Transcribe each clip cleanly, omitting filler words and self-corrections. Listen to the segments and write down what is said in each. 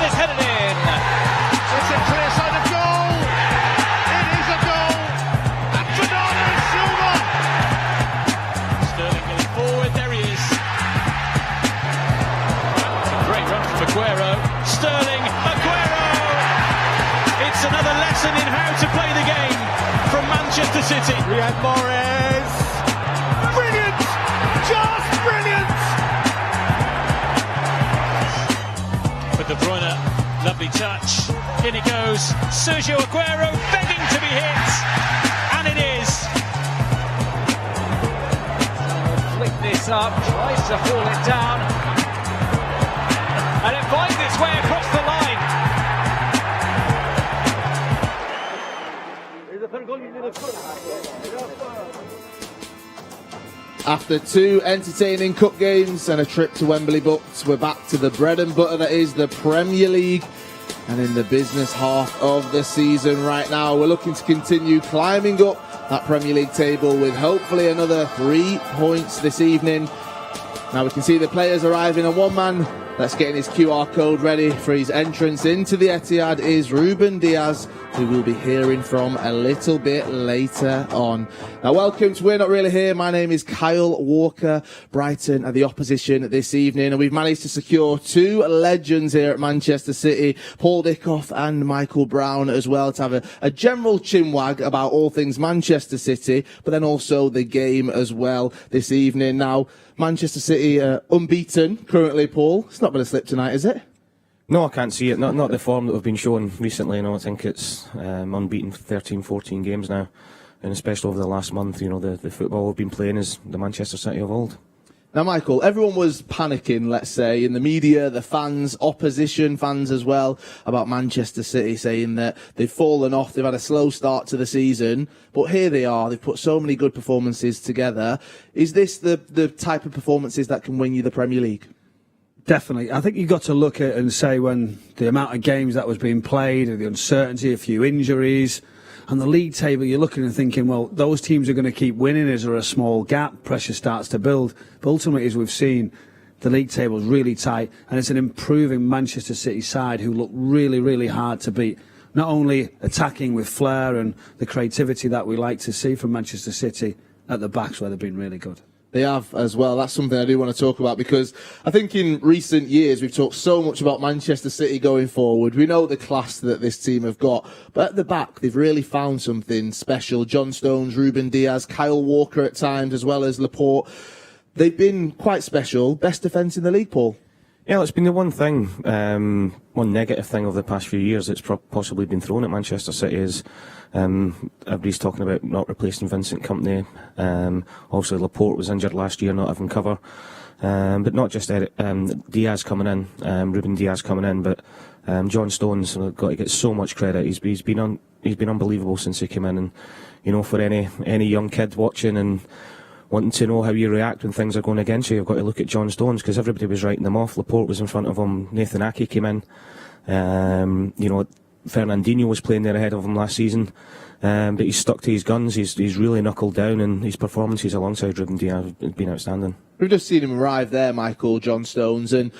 and it's headed in. It's a clear side of goal. It is a goal. And Bernardo Silva. Sterling goes forward. There he is. It's a great run from Aguero. Sterling, Aguero. It's another lesson in how to play the game from Manchester City. Riyad Mahrez. Brilliant. Just brilliant. With the Bruyne, lovely touch. In he goes. Sergio Aguero begging to be hit. And it is. Flick this up, tries to haul it down. And it finds its way across the line. After two entertaining cup games and a trip to Wembley booked, we're back to the bread and butter that is the Premier League. And in the business half of the season right now, we're looking to continue climbing up that Premier League table with hopefully another 3 points this evening. Now we can see the players arriving, and one man that's getting his QR code ready for his entrance into the Etihad is Rúben Dias, who we'll be hearing from a little bit later on. Now welcome to We're Not Really Here. My name is Kyle Walker. Brighton are the opposition this evening, and we've managed to secure two legends here at Manchester City, Paul Dickoff and Michael Brown as well, to have a general chinwag about all things Manchester City, but then also the game as well this evening. Now, Manchester City unbeaten currently, Paul. It's not going to slip tonight, is it? No, I can't see it. Not the form that we've been showing recently. I think it's unbeaten 13, 14 games now. And especially over the last month, the football we've been playing is the Manchester City of old. Now, Michael, everyone was panicking, let's say, in the media, the fans, opposition fans as well, about Manchester City, saying that they've fallen off, they've had a slow start to the season, but here they are, they've put so many good performances together. Is this the type of performances that can win you the Premier League? Definitely. I think you've got to look at it and say, when the amount of games that was being played, and the uncertainty, a few injuries, and the league table, you're looking and thinking, well, those teams are going to keep winning. Is there a small gap? Pressure starts to build. But ultimately, as we've seen, the league table is really tight, and it's an improving Manchester City side who look really, really hard to beat. Not only attacking with flair and the creativity that we like to see from Manchester City, at the backs where they've been really good. They have as well. That's something I do want to talk about, because I think in recent years we've talked so much about Manchester City going forward. We know the class that this team have got, but at the back they've really found something special. John Stones, Rúben Dias, Kyle Walker at times, as well as Laporte. They've been quite special. Best defence in the league, Paul? Yeah, it's been the one thing, one negative thing over the past few years that's possibly been thrown at Manchester City is everybody's talking about not replacing Vincent Kompany. Also, Laporte was injured last year, not having cover. But not just Diaz coming in, Rúben Dias coming in, but John Stones got to get so much credit. He's been unbelievable since he came in, and for any young kid watching and wanting to know how you react when things are going against you, you've got to look at John Stones, because everybody was writing them off. Laporte was in front of him. Nathan Ake came in. Fernandinho was playing there ahead of him last season. But he's stuck to his guns. He's really knuckled down, and his performances alongside Rúben Dias have been outstanding. We've just seen him arrive there, Michael, John Stones, and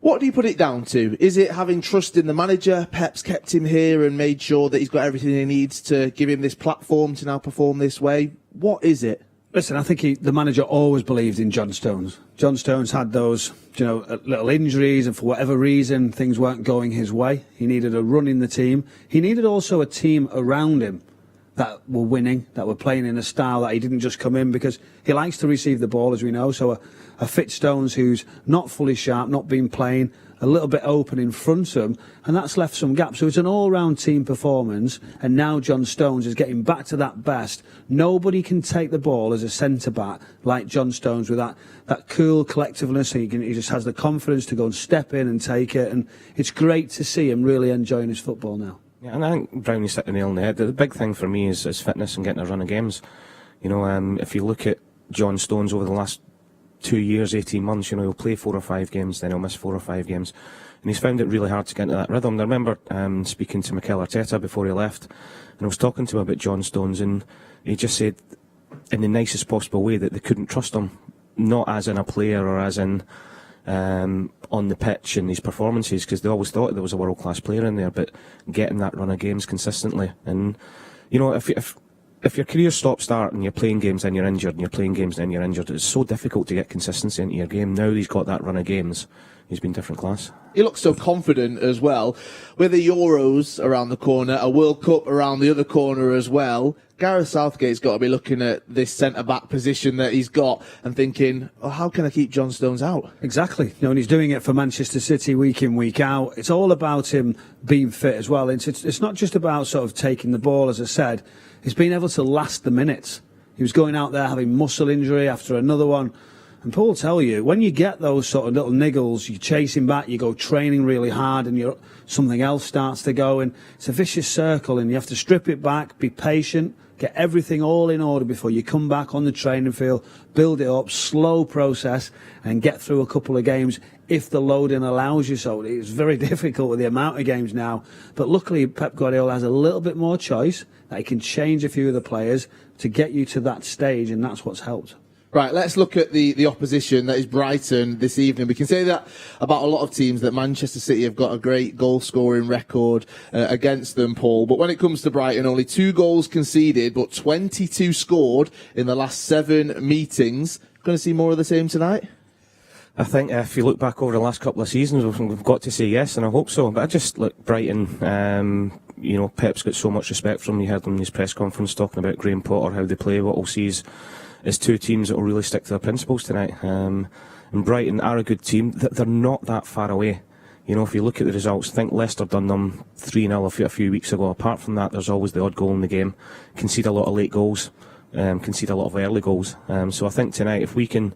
what do you put it down to? Is it having trust in the manager? Pep's kept him here and made sure that he's got everything he needs to give him this platform to now perform this way? What is it? Listen, I think the manager always believed in John Stones. John Stones had those, little injuries, and for whatever reason, things weren't going his way. He needed a run in the team. He needed also a team around him that were winning, that were playing in a style that he didn't just come in, because he likes to receive the ball, as we know. So a fit Stones who's not fully sharp, not been playing, a little bit open in front of him, and that's left some gaps. So it's an all-round team performance, and now John Stones is getting back to that best. Nobody can take the ball as a centre-back like John Stones, with that cool collectiveness. He just has the confidence to go and step in and take it, and it's great to see him really enjoying his football now. Yeah, and I think Brownie's hit the nail on the head. The big thing for me is fitness and getting a run of games. If you look at John Stones over the last 2 years, 18 months, he'll play 4 or 5 games, then he'll miss 4 or 5 games. And he's found it really hard to get into that rhythm. I remember speaking to Mikel Arteta before he left, and I was talking to him about John Stones, and he just said, in the nicest possible way, that they couldn't trust him. Not as in a player or as in on the pitch and his performances, because they always thought there was a world-class player in there, but getting that run of games consistently. And, you know, if your career stop-start and you're playing games and you're injured, and you're playing games and you're injured, it's so difficult to get consistency into your game. Now he's got that run of games, he's been different class. He looks so confident as well. With the Euros around the corner, a World Cup around the other corner as well, Gareth Southgate's got to be looking at this centre-back position that he's got and thinking, oh, how can I keep John Stones out? Exactly. You know, and he's doing it for Manchester City week in, week out. It's all about him being fit as well. It's not just about sort of taking the ball, as I said. He's been able to last the minutes. He was going out there having muscle injury after another one. And Paul will tell you, when you get those sort of little niggles, you chase him back, you go training really hard, and something else starts to go, and it's a vicious circle, and you have to strip it back, be patient, get everything all in order before you come back on the training field, build it up, slow process, and get through a couple of games if the loading allows you so. It's very difficult with the amount of games now, but luckily Pep Guardiola has a little bit more choice, that he can change a few of the players to get you to that stage, and that's what's helped. Right, let's look at the opposition, that is Brighton, this evening. We can say that about a lot of teams, that Manchester City have got a great goal-scoring record against them, Paul. But when it comes to Brighton, only 2 goals conceded, but 22 scored in the last 7 meetings. Going to see more of the same tonight? I think if you look back over the last couple of seasons, we've got to say yes, and I hope so. But I just look, Brighton, you know, Pep's got so much respect from him. You heard him in his press conference talking about Graham Potter, how they play. What we'll see is 2 teams that will really stick to their principles tonight. And Brighton are a good team. They're not that far away. You know, if you look at the results, I think Leicester done them 3-0 a few weeks ago. Apart from that, there's always the odd goal in the game. Concede a lot of late goals, concede a lot of early goals. So I think tonight, if we can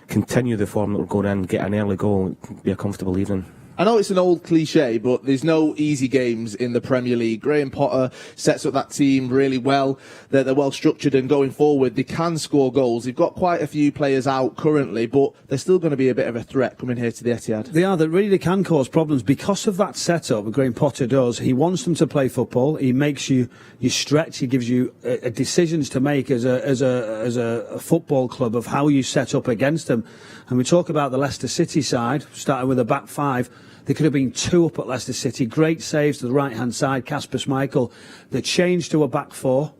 continue the form that we're going in, get an early goal, it'll be a comfortable evening. I know it's an old cliche, but there's no easy games in the Premier League. Graham Potter sets up that team really well. They're well structured, and going forward, they can score goals. They've got quite a few players out currently, but they're still going to be a bit of a threat coming here to the Etihad. They are. They really can cause problems because of that setup. Graham Potter does. He wants them to play football. He makes you stretch. He gives you decisions to make as a football club of how you set up against them. And we talk about the Leicester City side, starting with a back 5. There could have been 2 up at Leicester City. Great saves to the right-hand side, Kasper Schmeichel. They changed to a back 4.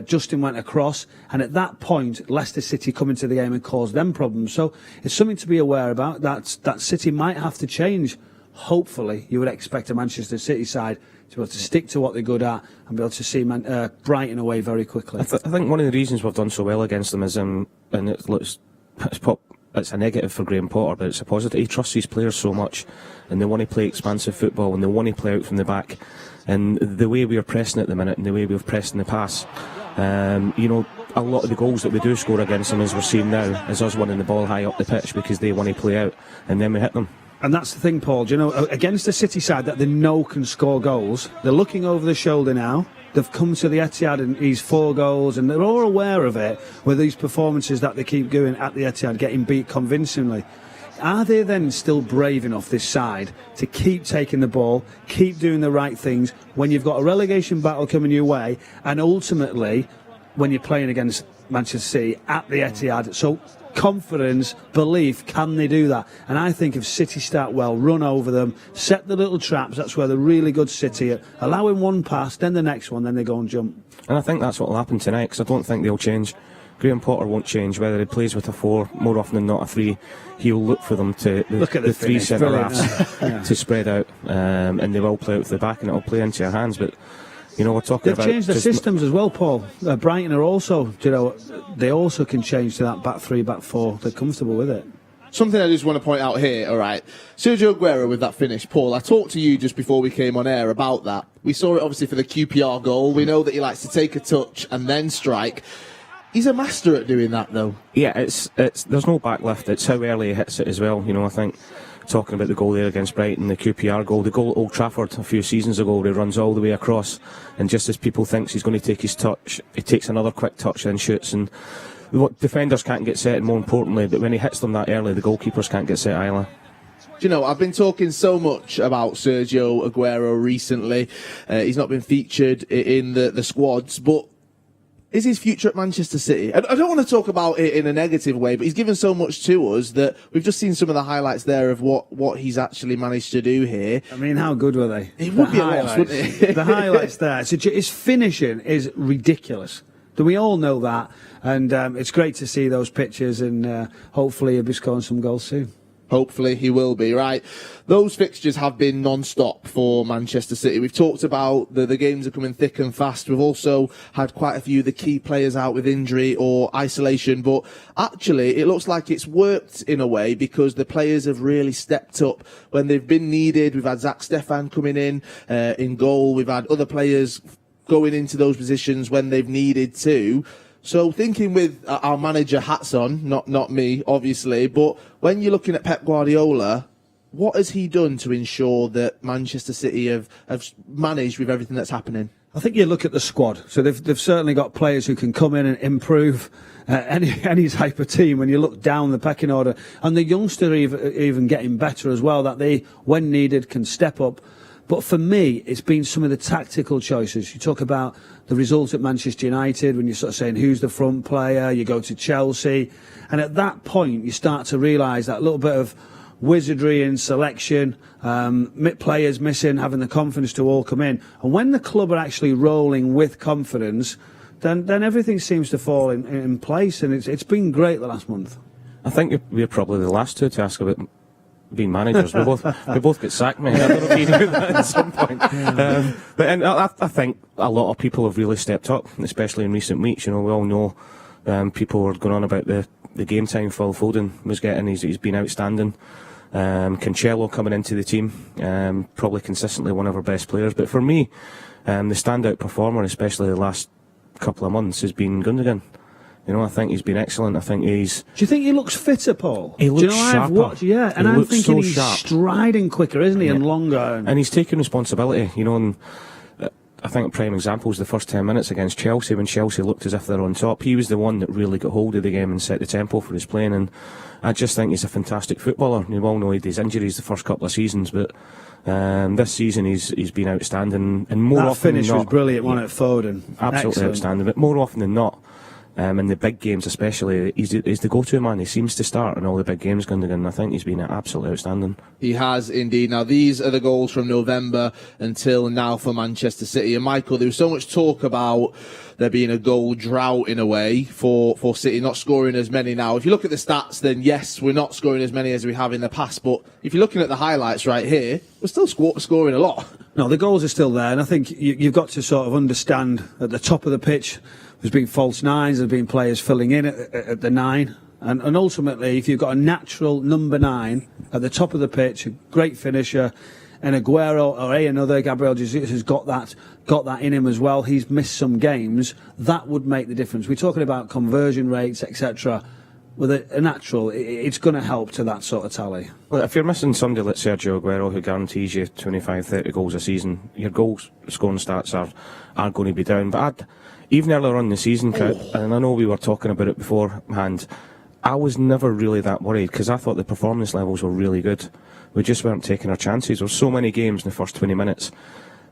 Justin went across. And at that point, Leicester City come into the game and cause them problems. So it's something to be aware about. That City might have to change. Hopefully, you would expect a Manchester City side to be able to stick to what they're good at and be able to see Brighton away very quickly. I think one of the reasons we've done so well against them is, and it's a negative for Graham Potter, but it's a positive. He trusts his players so much, and they want to play expansive football, and they want to play out from the back. And the way we are pressing at the minute, and the way we've pressed in the past, you know, a lot of the goals that we do score against them, as we're seeing now, is us winning the ball high up the pitch because they want to play out, and then we hit them. And that's the thing, Paul. Do you know, against the City side that they know can score goals, they're looking over the shoulder now. They've come to the Etihad and he's 4 goals, and they're all aware of it with these performances that they keep doing at the Etihad, getting beat convincingly. Are they then still brave enough, this side, to keep taking the ball, keep doing the right things when you've got a relegation battle coming your way, and ultimately when you're playing against Manchester City at the Etihad? So confidence, belief, can they do that? And I think if City start well, run over them, set the little traps, that's where the really good City are. Allowing one pass, then the next one, then they go and jump. And I think that's what will happen tonight, because I don't think they'll change. Graham Potter won't change. Whether he plays with a 4, more often than not a 3, he'll look for them to look at the 3 centre-halves to spread out, and they will play out to the back, and it'll play into your hands. But you know, we're talking about... They've changed the systems as well, Paul. Brighton are also, you know, they also can change to that back 3, back 4. They're comfortable with it. Something I just want to point out here, all right. Sergio Aguero with that finish. Paul, I talked to you just before we came on air about that. We saw it obviously for the QPR goal. We know that he likes to take a touch and then strike. He's a master at doing that, though. Yeah, it's there's no backlift. It's how early he hits it as well. You know, I think talking about the goal there against Brighton, the QPR goal, the goal at Old Trafford a few seasons ago, where he runs all the way across, and just as people thinks he's going to take his touch, he takes another quick touch, then shoots. And what defenders can't get set, and more importantly, but when he hits them that early, the goalkeepers can't get set either. Do you know, I've been talking so much about Sergio Aguero recently. He's not been featured in the squads, but is his future at Manchester City? I don't want to talk about it in a negative way, but he's given so much to us that we've just seen some of the highlights there of what he's actually managed to do here. I mean, how good were they? It would be a loss, wouldn't it? The highlights there. His finishing is ridiculous. We all know that, and it's great to see those pictures, and hopefully he'll be scoring some goals soon. Hopefully he will be, right. Those fixtures have been non-stop for Manchester City. We've talked about the games are coming thick and fast. We've also had quite a few of the key players out with injury or isolation, but actually it looks like it's worked in a way because the players have really stepped up when they've been needed. We've had Zach Stefan coming in goal. We've had other players going into those positions when they've needed to. So thinking with our manager hats on, not me, obviously, but when you're looking at Pep Guardiola, what has he done to ensure that Manchester City have managed with everything that's happening? I think you look at the squad. So they've certainly got players who can come in and improve any type of team when you look down the pecking order. And the youngsters are even getting better as well, that they, when needed, can step up. But for me, it's been some of the tactical choices. You talk about the result at Manchester United when you're sort of saying who's the front player, you go to Chelsea, and at that point you start to realise that little bit of wizardry in selection, players missing, having the confidence to all come in. And when the club are actually rolling with confidence, then everything seems to fall in place, and it's been great the last month. I think we're probably the last two to ask about being managers. We both get sacked, mate. I don't know if you knew that at some point. I think a lot of people have really stepped up, especially in recent weeks. You know, we all know people are going on about the game time Phil Foden was getting. He's been outstanding. Cancelo coming into the team, probably consistently one of our best players. But for me, the standout performer, especially the last couple of months, has been Gundogan. You know, I think he's been excellent. I think he's... Do you think he looks fitter, Paul? He looks sharper. And I'm thinking he's striding quicker, isn't he, and longer. And he's taking responsibility, you know, and I think a prime example is the first 10 minutes against Chelsea, when Chelsea looked as if they're on top. He was the one that really got hold of the game and set the tempo for his playing, and I just think he's a fantastic footballer. You all know he had his injuries the first couple of seasons, but this season he's been outstanding, and more often than not... That finish was brilliant, wasn't it, Foden? Absolutely excellent. Outstanding, but more often than not, in the big games especially, he's the go-to man. He seems to start in all the big games, Gundogan. I think he's been absolutely outstanding. He has indeed. Now, these are the goals from November until now for Manchester City. And Michael, there was so much talk about there being a goal drought in a way for City, not scoring as many now. If you look at the stats, then yes, we're not scoring as many as we have in the past. But if you're looking at the highlights right here, we're still scoring a lot. No, the goals are still there. And I think you've got to sort of understand at the top of the pitch, there's been false nines, there's been players filling in at the 9. And ultimately, if you've got a natural number 9 at the top of the pitch, a great finisher, and Aguero or another, Gabriel Jesus has got that in him as well. He's missed some games. That would make the difference. We're talking about conversion rates, etc. With a natural, it's going to help to that sort of tally. Well, if you're missing somebody like Sergio Aguero, who guarantees you 25, 30 goals a season, your goal scoring stats are going to be down. But even earlier on in the season, and I know we were talking about it beforehand, I was never really that worried because I thought the performance levels were really good. We just weren't taking our chances. There were so many games in the first 20 minutes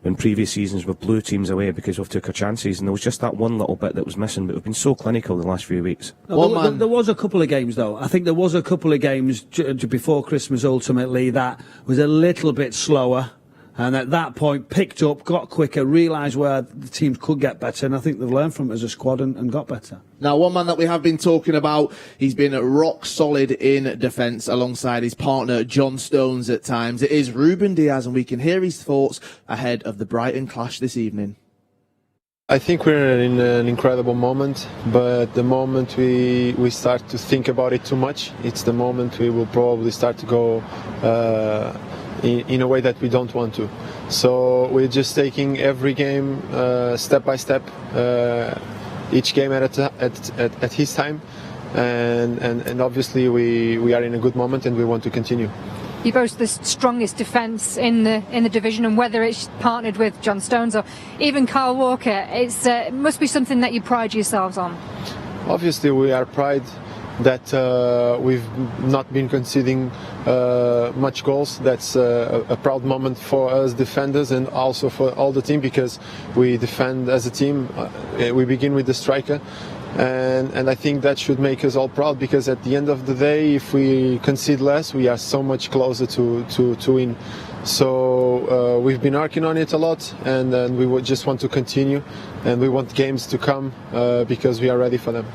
in previous seasons we blew teams away because we've took our chances, and there was just that one little bit that was missing, but we've been so clinical the last few weeks. No, there was a couple of games, though. I think there was a couple of games before Christmas, ultimately, that was a little bit slower. And at that point, picked up, got quicker, realised where the teams could get better, and I think they've learned from it as a squad and got better. Now, one man that we have been talking about, he's been rock solid in defence alongside his partner John Stones at times. It is Ruben Diaz, and we can hear his thoughts ahead of the Brighton clash this evening. I think we're in an incredible moment, but the moment we start to think about it too much, it's the moment we will probably start to go in a way that we don't want to. So we're just taking every game step by step, each game at his time, and obviously we are in a good moment and we want to continue. You boast the strongest defence in the division, and whether it's partnered with John Stones or even Kyle Walker, it must be something that you pride yourselves on. Obviously we are proud that we've not been conceding much goals. That's a proud moment for us defenders and also for all the team, because we defend as a team. We begin with the striker. And I think that should make us all proud, because at the end of the day, if we concede less, we are so much closer to win. So we've been working on it a lot, and we would just want to continue, and we want games to come because we are ready for them.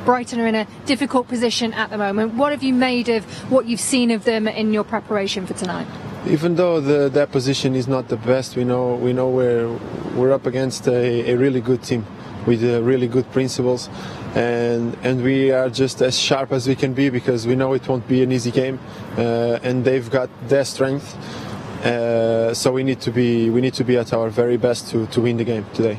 Brighton are in a difficult position at the moment. What have you made of what you've seen of them in your preparation for tonight? Even though their position is not the best, we know we're up against a really good team with really good principles, and we are just as sharp as we can be, because we know it won't be an easy game, and they've got their strength. So we need to be at our very best to win the game today.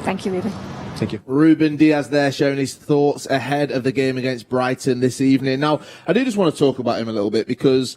Thank you, Ruben. Thank you. Ruben Diaz there showing his thoughts ahead of the game against Brighton this evening. Now, I do just want to talk about him a little bit, because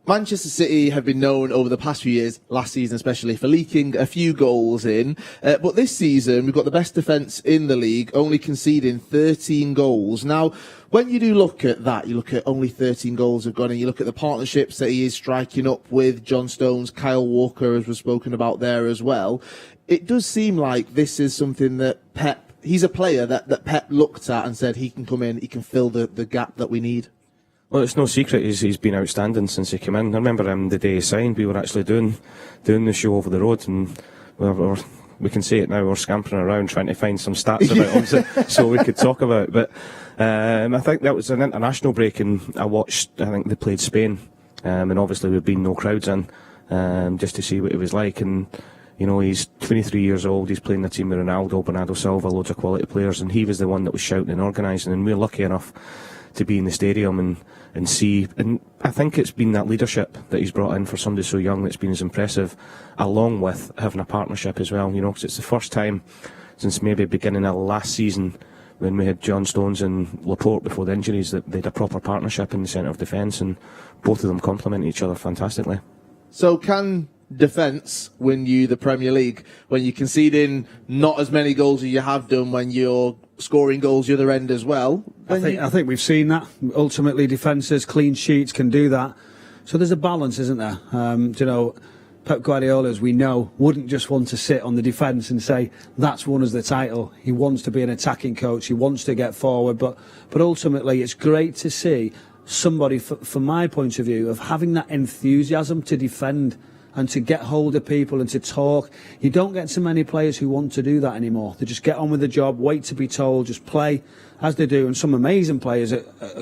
Manchester City have been known over the past few years, last season especially, for leaking a few goals in. But this season, we've got the best defence in the league, only conceding 13 goals. Now, when you do look at that, you look at only 13 goals have gone in, you look at the partnerships that he is striking up with John Stones, Kyle Walker, as was spoken about there as well. It does seem like this is something that Pep, he's a player that Pep looked at and said he can come in, he can fill the gap that we need. Well, it's no secret he's been outstanding since he came in. I remember the day he signed, we were actually doing the show over the road, and we can say it now, we're scampering around trying to find some stats about him so we could talk about it. But I think that was an international break, and I think they played Spain, and obviously there'd been no crowds in, just to see what it was like. And you know, he's 23 years old, he's playing the team with Ronaldo, Bernardo Silva, loads of quality players, and he was the one that was shouting and organising, and we're lucky enough to be in the stadium and see, and I think it's been that leadership that he's brought in for somebody so young that's been as impressive, along with having a partnership as well, you know, because it's the first time since maybe beginning of last season, when we had John Stones and Laporte before the injuries, that they had a proper partnership in the centre of defence, and both of them complement each other fantastically. So can defence win you the Premier League when you're conceding not as many goals as you have done, when you're scoring goals the other end as well? I think we've seen that. Ultimately, defences, clean sheets can do that. So there's a balance, isn't there? You know, Pep Guardiola, as we know, wouldn't just want to sit on the defence and say, that's won us the title. He wants to be an attacking coach. He wants to get forward. But ultimately, it's great to see somebody, from my point of view, of having that enthusiasm to defend and to get hold of people and to talk. You don't get so many players who want to do that anymore. They just get on with the job, wait to be told, just play as they do. And some amazing players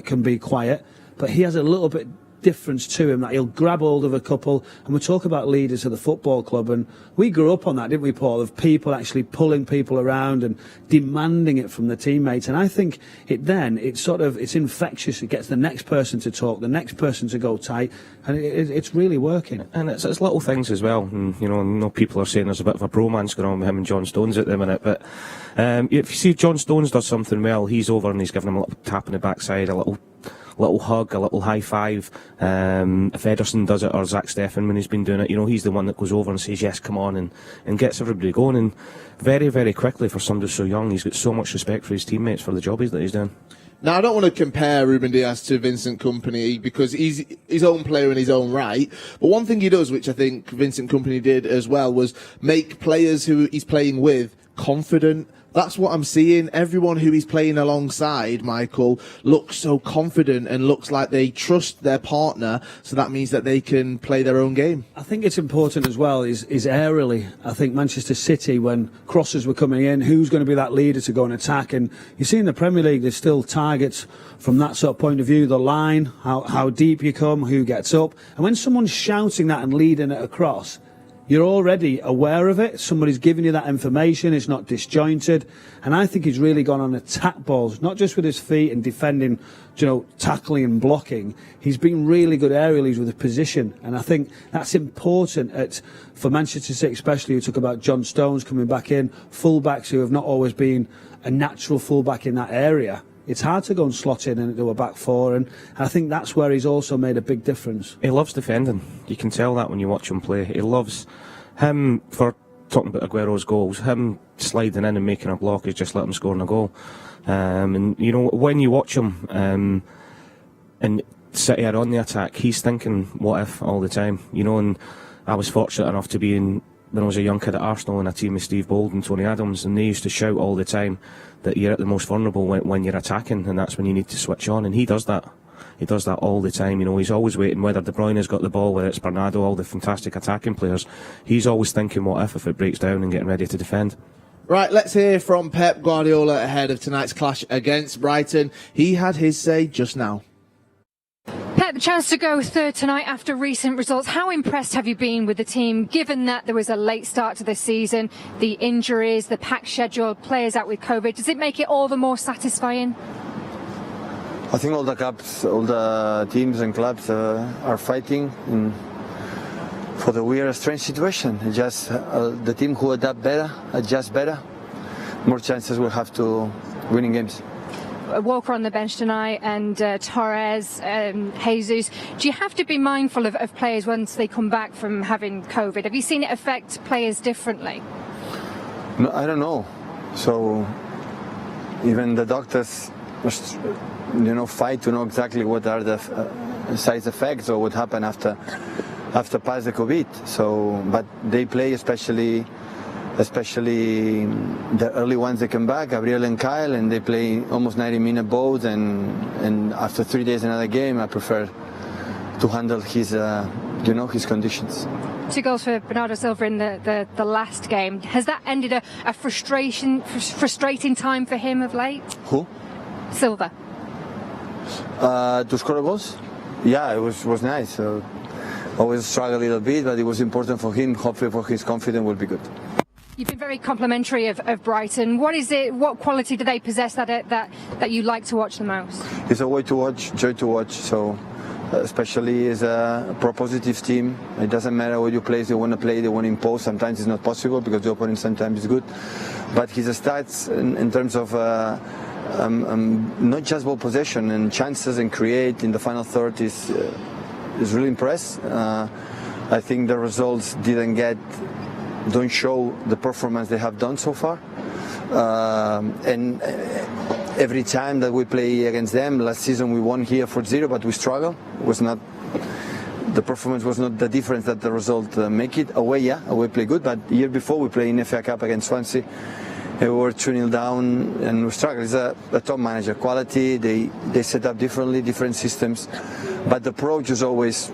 can be quiet, but he has a little bit difference to him, that he'll grab hold of a couple. And we talk about leaders of the football club, and we grew up on that, didn't we, Paul, of people actually pulling people around and demanding it from the teammates. And I think it's infectious. It gets the next person to talk, the next person to go tight, and it's really working. And it's little things as well. And you know, people are saying there's a bit of a bromance going on with him and John Stones at the minute, but if you see John Stones does something well, he's over and he's giving him a little tap in the backside, a little hug, a little high five. If Ederson does it, or Zach Steffen when he's been doing it, you know, he's the one that goes over and says yes, come on, and gets everybody going. And very, very quickly, for somebody so young, he's got so much respect for his teammates for the job that he's doing. Now, I don't want to compare Ruben Diaz to Vincent Kompany, because he's his own player in his own right. But one thing he does, which I think Vincent Kompany did as well, was make players who he's playing with confident. That's what I'm seeing. Everyone who he's playing alongside, Michael, looks so confident and looks like they trust their partner, so that means that they can play their own game. I think it's important as well is aerially. I think Manchester City, when crosses were coming in, who's going to be that leader to go and attack? And you see in the Premier League, there's still targets from that sort of point of view, the line, how deep you come, who gets up. And when someone's shouting that and leading it across, you're already aware of it. Somebody's giving you that information. It's not disjointed. And I think he's really gone on attack balls, not just with his feet and defending, you know, tackling and blocking. He's been really good aerially with his position. And I think that's important for Manchester City, especially. You talk about John Stones coming back in, fullbacks who have not always been a natural fullback in that area. It's hard to go and slot in and do a back four, and I think that's where he's also made a big difference. He loves defending. You can tell that when you watch him play. He loves him, for talking about Aguero's goals, him sliding in and making a block is just let him scoring a goal. And, you know, when you watch him, and City are on the attack, he's thinking what if all the time, you know. And I was fortunate enough to be in, when I was a young kid at Arsenal, in a team with Steve Bold and Tony Adams, and they used to shout all the time that you're at the most vulnerable when you're attacking, and that's when you need to switch on. And he does that. He does that all the time. You know, he's always waiting, whether De Bruyne has got the ball, whether it's Bernardo, all the fantastic attacking players. He's always thinking what if it breaks down, and getting ready to defend. Right, let's hear from Pep Guardiola ahead of tonight's clash against Brighton. He had his say just now. Pep, the chance to go third tonight after recent results. How impressed have you been with the team, given that there was a late start to the season, the injuries, the packed schedule, players out with COVID? Does it make it all the more satisfying? I think all the clubs, all the teams and clubs are fighting for the weird, strange situation. Just the team who adapt better, adjust better, more chances we'll have to winning games. Walker on the bench tonight, and Torres, Jesus. Do you have to be mindful of players once they come back from having COVID? Have you seen it affect players differently? No, I don't know. So even the doctors, fight to know exactly what are the side effects or what happened after pass the COVID. So, but they play, especially the early ones that come back, Gabriel and Kyle, and they play almost 90-minute both, and after 3 days another game. I prefer to handle his conditions. 2 goals for Bernardo Silva in the last game. Has that ended a frustrating time for him of late? Who? Silva. To score goals? Yeah, it was nice. Always struggle a little bit, but it was important for him. Hopefully for his confidence will be good. You've been very complimentary of Brighton. What is it? What quality do they possess that you like to watch the most? It's a way to watch, joy to watch. So, especially as a propositive team, it doesn't matter what you play. They want to play, they want to impose. Sometimes it's not possible because the opponent sometimes is good. But his stats in terms of not just ball possession and chances and create in the final third is really impressed. I think the results don't show the performance they have done so far. And every time that we play against them, last season we won here 4-0, but we struggled. The performance was not the difference that the result make it. Away play good, but the year before we played in FA Cup against Swansea. We were 2-0 down and we struggled. It's a top manager quality. They set up differently, different systems, but the approach is always,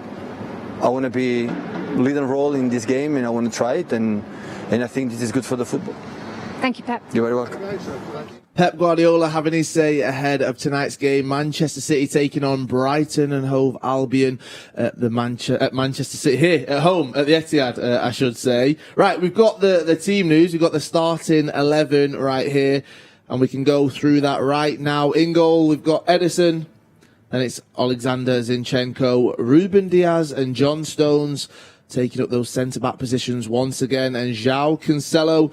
I want to be leading role in this game and I want to try it, and I think this is good for the football. Thank you, Pep. You're very welcome. Pep Guardiola having his say ahead of tonight's game. Manchester City taking on Brighton and Hove Albion at Manchester City here at home at the Etihad, I should say. Right, we've got the team news. We've got the starting 11 right here, and we can go through that right now. In goal, we've got Ederson, and it's Alexander Zinchenko, Ruben Diaz, and John Stones taking up those centre-back positions once again, and João Cancelo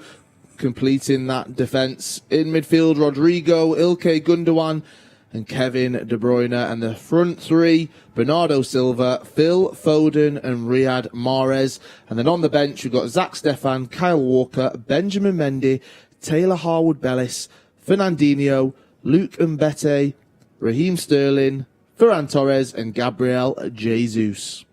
completing that defence. In midfield, Rodrigo, Ilkay Gundogan and Kevin De Bruyne. And the front three, Bernardo Silva, Phil Foden and Riyad Mahrez. And then on the bench, we've got Zach Stefan, Kyle Walker, Benjamin Mendy, Taylor Harwood-Bellis, Fernandinho, Luke Mbete, Raheem Sterling, Ferran Torres and Gabriel Jesus.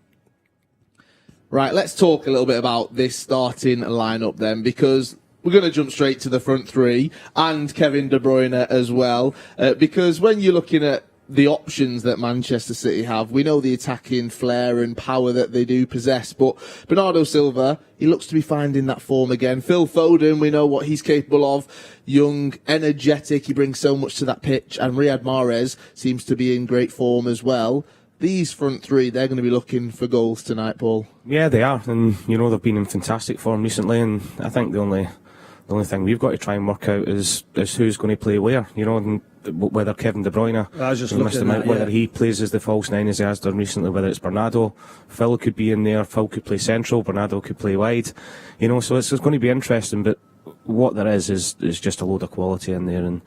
Right, let's talk a little bit about this starting lineup then, because we're going to jump straight to the front three and Kevin De Bruyne as well, because when you're looking at the options that Manchester City have, we know the attacking flair and power that they do possess, but Bernardo Silva, he looks to be finding that form again. Phil Foden, we know what he's capable of. Young, energetic, he brings so much to that pitch, and Riyad Mahrez seems to be in great form as well. These front three, they're going to be looking for goals tonight, Paul. Yeah, they are, and they've been in fantastic form recently, and I think the only thing we've got to try and work out is who's going to play where, and whether Kevin De Bruyne, whether he plays as the false nine as he has done recently, whether it's Bernardo, Phil could be in there, Phil could play central, Bernardo could play wide, so it's going to be interesting, but what there is just a load of quality in there, and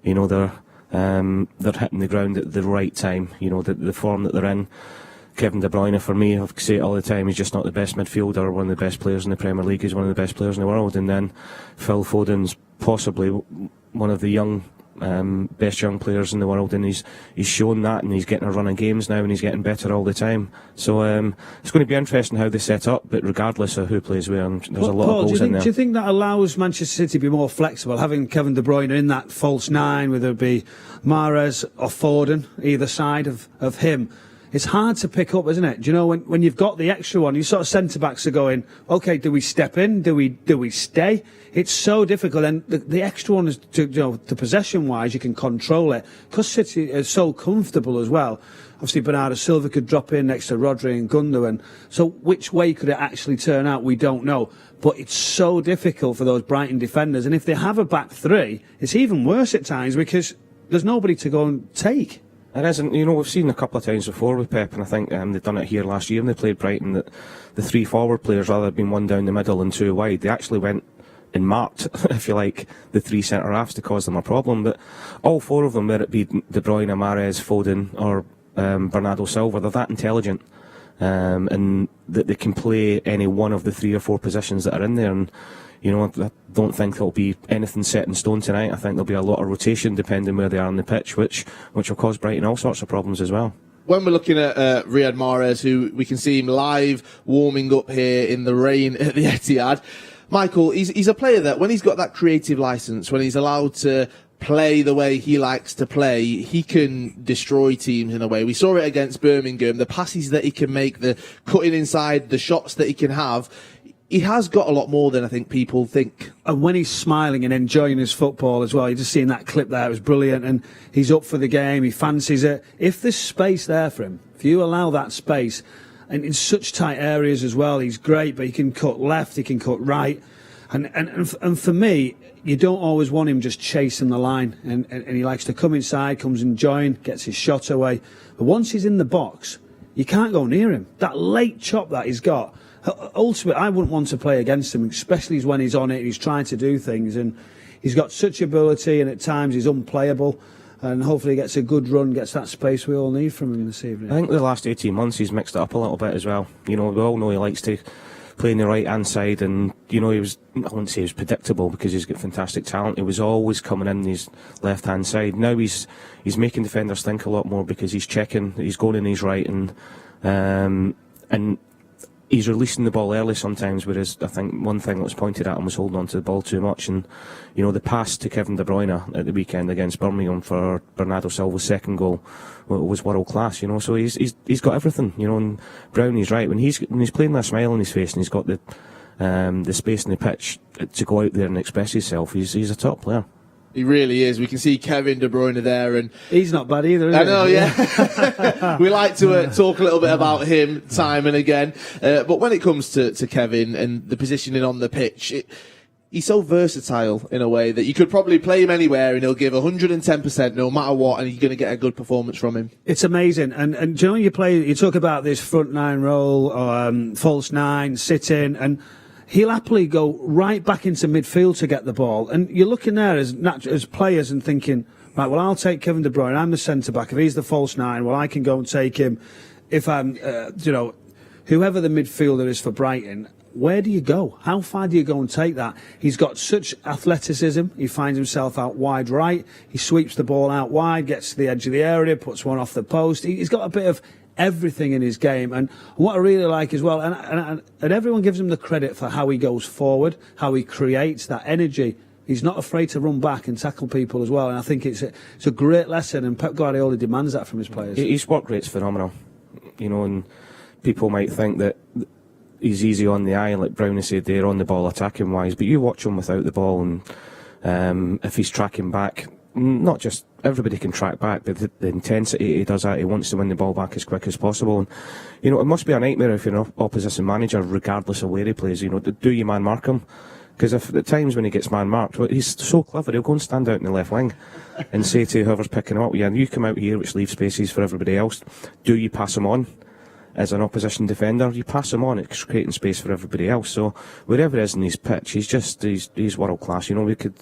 they're hitting the ground at the right time, the form that they're in. Kevin De Bruyne, for me, I say it all the time, he's just not the best midfielder, one of the best players in the Premier League, he's one of the best players in the world. And then Phil Foden's possibly one of the young best young players in the world, and he's shown that, and he's getting a run of games now, and he's getting better all the time. So it's going to be interesting how they set up, but regardless of who plays where, there's a lot of goals in there. Do you think that allows Manchester City to be more flexible, having Kevin De Bruyne in that false nine, whether it be Mahrez or Foden, either side of him? It's hard to pick up, isn't it? Do you know, when you've got the extra one, you sort of centre-backs are going, OK, do we step in? Do we stay? It's so difficult. And the extra one is, the possession-wise, you can control it. Because City is so comfortable as well. Obviously, Bernardo Silva could drop in next to Rodri and Gundogan. So which way could it actually turn out? We don't know. But it's so difficult for those Brighton defenders. And if they have a back three, it's even worse at times because there's nobody to go and take. It isn't. We've seen a couple of times before with Pep, and I think they've done it here last year when they played Brighton, that the three forward players, rather than being one down the middle and two wide, they actually went and marked, if you like, the three centre-halves to cause them a problem. But all four of them, whether it be De Bruyne, Mahrez, Foden or Bernardo Silva, they're that intelligent, and that they can play any one of the 3 or 4 positions that are in there. And I don't think there'll be anything set in stone tonight. I think there'll be a lot of rotation depending where they are on the pitch, which will cause Brighton all sorts of problems as well. When we're looking at Riyad Mahrez, who we can see him live warming up here in the rain at the Etihad, Michael, he's a player that when he's got that creative licence, when he's allowed to play the way he likes to play, he can destroy teams in a way. We saw it against Birmingham, the passes that he can make, the cutting inside, the shots that he can have. He has got a lot more than I think people think. And when he's smiling and enjoying his football as well, you're just seeing that clip there, it was brilliant, and he's up for the game, he fancies it. If there's space there for him, if you allow that space, and in such tight areas as well, he's great, but he can cut left, he can cut right. And for me, you don't always want him just chasing the line, and he likes to come inside, comes and join, gets his shot away. But once he's in the box, you can't go near him. That late chop that he's got, ultimately, I wouldn't want to play against him, especially when he's on it and he's trying to do things. And he's got such ability, and at times he's unplayable. And hopefully he gets a good run, gets that space we all need from him this evening. I think the last 18 months he's mixed it up a little bit as well. We all know he likes to play in the right-hand side, and, he was, I wouldn't say he was predictable because he's got fantastic talent. He was always coming in his left-hand side. Now he's making defenders think a lot more because he's checking, he's going in his right, and he's releasing the ball early sometimes, whereas I think one thing that was pointed at him was holding on to the ball too much. And, the pass to Kevin De Bruyne at the weekend against Birmingham for Bernardo Silva's second goal was world class, so he's got everything, and Brownie's right. When he's playing that smile on his face and he's got the space in the pitch to go out there and express himself, he's a top player. He really is. We can see Kevin De Bruyne there, and he's not bad either, is he? I know, yeah. We like to talk a little bit about him time and again. But when it comes to Kevin and the positioning on the pitch, he's so versatile in a way that you could probably play him anywhere and he'll give 110% no matter what, and you're going to get a good performance from him. It's amazing. And do you know, you talk about this front nine role, or false nine, sit in, and he'll happily go right back into midfield to get the ball. And you're looking there as players and thinking, right, well, I'll take Kevin De Bruyne. I'm the centre-back. If he's the false nine, well, I can go and take him. If I'm, whoever the midfielder is for Brighton, where do you go? How far do you go and take that? He's got such athleticism. He finds himself out wide right. He sweeps the ball out wide, gets to the edge of the area, puts one off the post. He's got a bit of everything in his game, and what I really like as well, and everyone gives him the credit for how he goes forward, how he creates that energy. He's not afraid to run back and tackle people as well, and I think it's a great lesson, and Pep Guardiola demands that from his players. His work rate's phenomenal, and people might think that he's easy on the eye, like Brownie said there, on the ball attacking wise, but you watch him without the ball, and if he's tracking back, not just everybody can track back, but the intensity he does that, he wants to win the ball back as quick as possible. And it must be a nightmare if you're an opposition manager, regardless of where he plays. Do you man mark him? Because if at times when he gets man marked, he's so clever, he'll go and stand out in the left wing and say to whoever's picking him up, yeah, you come out here, which leaves spaces for everybody else. Do you pass him on? As an opposition defender, you pass him on, it's creating space for everybody else. So wherever he is in his pitch, he's world class. We could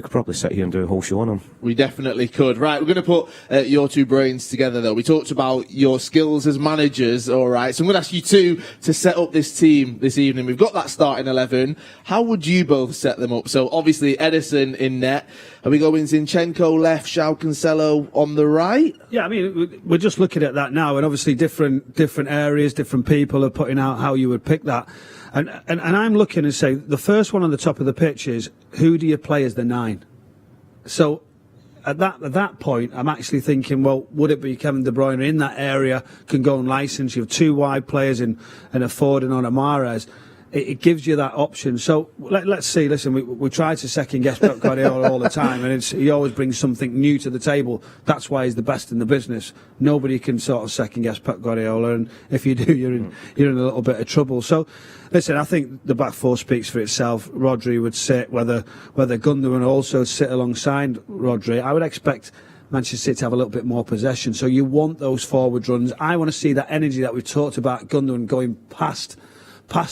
probably sit here and do a whole show on him. We definitely could. Right, we're going to put your two brains together though. We talked about your skills as managers, all right. So I'm going to ask you two to set up this team this evening. We've got that starting 11. How would you both set them up? So obviously Edison in net. Are we going Zinchenko left, João Cancelo on the right? Yeah, I mean, we're just looking at that now, and obviously different areas, different people are putting out how you would pick that. And I'm looking and say, the first one on the top of the pitch is, who do you play as the 9? So at that point, I'm actually thinking, well, would it be Kevin De Bruyne in that area, can go and license? You have 2 wide players and a Foden on a Mahrez. It gives you that option. So let's see. Listen, we try to second guess Pep Guardiola all the time, and he always brings something new to the table. That's why he's the best in the business. Nobody can sort of second guess Pep Guardiola, and if you do, you're in a little bit of trouble. So, listen, I think the back four speaks for itself. Rodri would sit, whether Gundogan also sit alongside Rodri. I would expect Manchester City to have a little bit more possession. So you want those forward runs. I want to see that energy that we talked about, Gundogan going past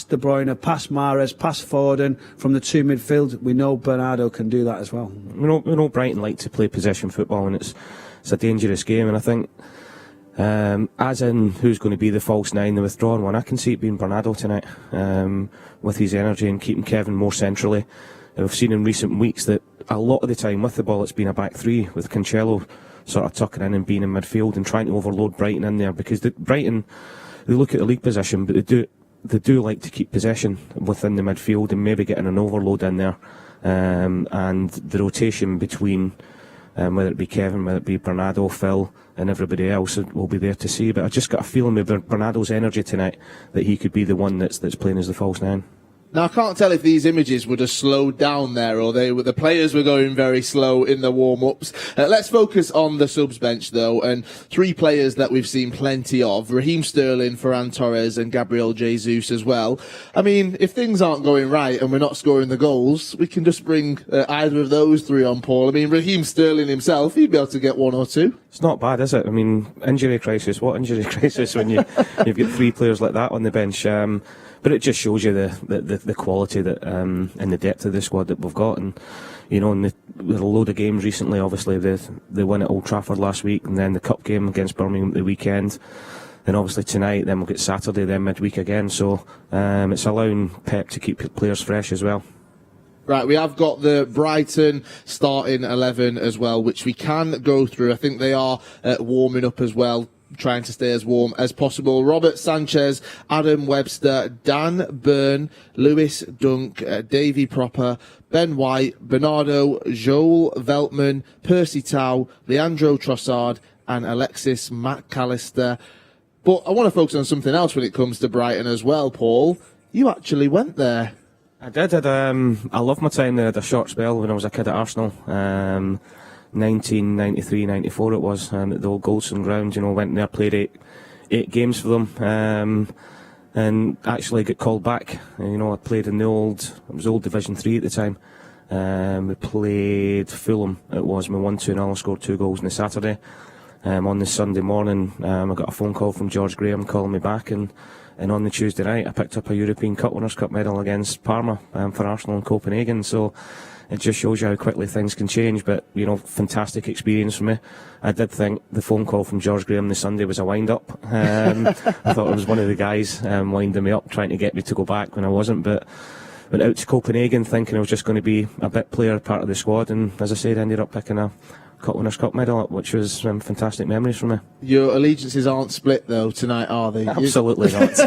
De Bruyne, past Mahrez, past Foden from the 2 midfield. We know Bernardo can do that as well. We know Brighton like to play possession football, and it's a dangerous game. And I think, as in who's going to be the false 9, the withdrawn one, I can see it being Bernardo tonight, with his energy and keeping Kevin more centrally. And we've seen in recent weeks that a lot of the time with the ball it's been a back 3, with Cancelo sort of tucking in and being in midfield and trying to overload Brighton in there, because Brighton, they look at the league position, but they do like to keep possession within the midfield and maybe getting an overload in there, and the rotation between whether it be Kevin, whether it be Bernardo, Phil and everybody else will be there to see. But I just got a feeling with Bernardo's energy tonight that he could be the one that's playing as the false 9. Now, I can't tell if these images would have slowed down there or the players were going very slow in the warm-ups. Let's focus on the subs bench, though, and 3 players that we've seen plenty of. Raheem Sterling, Ferran Torres and Gabriel Jesus as well. I mean, if things aren't going right and we're not scoring the goals, we can just bring either of those 3 on, Paul. I mean, Raheem Sterling himself, he'd be able to get 1 or 2. It's not bad, is it? I mean, injury crisis. What injury crisis when you've got 3 players like that on the bench? But it just shows you the quality that and the depth of the squad that we've got. And you know, with a load of games recently, obviously the win at Old Trafford last week, and then the cup game against Birmingham the weekend, and obviously tonight. Then we'll get Saturday, then midweek again. So it's allowing Pep to keep players fresh as well. Right, we have got the Brighton starting 11 as well, which we can go through. I think they are warming up as well, trying to stay as warm as possible. Robert Sanchez, Adam Webster, Dan Burn, Lewis Dunk, Davy Proper, Ben White, Bernardo, Joel Veltman, Percy Tau, Leandro Trossard and Alexis McAllister. But I want to focus on something else when it comes to Brighton as well, Paul. You actually went there. I did. I loved my time there. I had a short spell when I was a kid at Arsenal. 1993-94 it was, at the old Goldson ground. You know, went there, played eight games for them, and actually got called back. And, you know, I played in it was old Division 3 at the time. We played Fulham. It was my 1-2-0. Scored 2 goals on the Saturday. On the Sunday morning, I got a phone call from George Graham calling me back, and on the Tuesday night I picked up a European Cup Winners' Cup medal against Parma for Arsenal in Copenhagen. So it just shows you how quickly things can change. But, you know, fantastic experience for me. I did think the phone call from George Graham this Sunday was a wind-up. I thought it was one of the guys winding me up, trying to get me to go back when I wasn't. But went out to Copenhagen thinking I was just going to be a bit player, part of the squad. And as I said, I ended up picking a Cup Winners' Cup medal, which was fantastic memories for me. Your allegiances aren't split, though, tonight, are they? Absolutely not.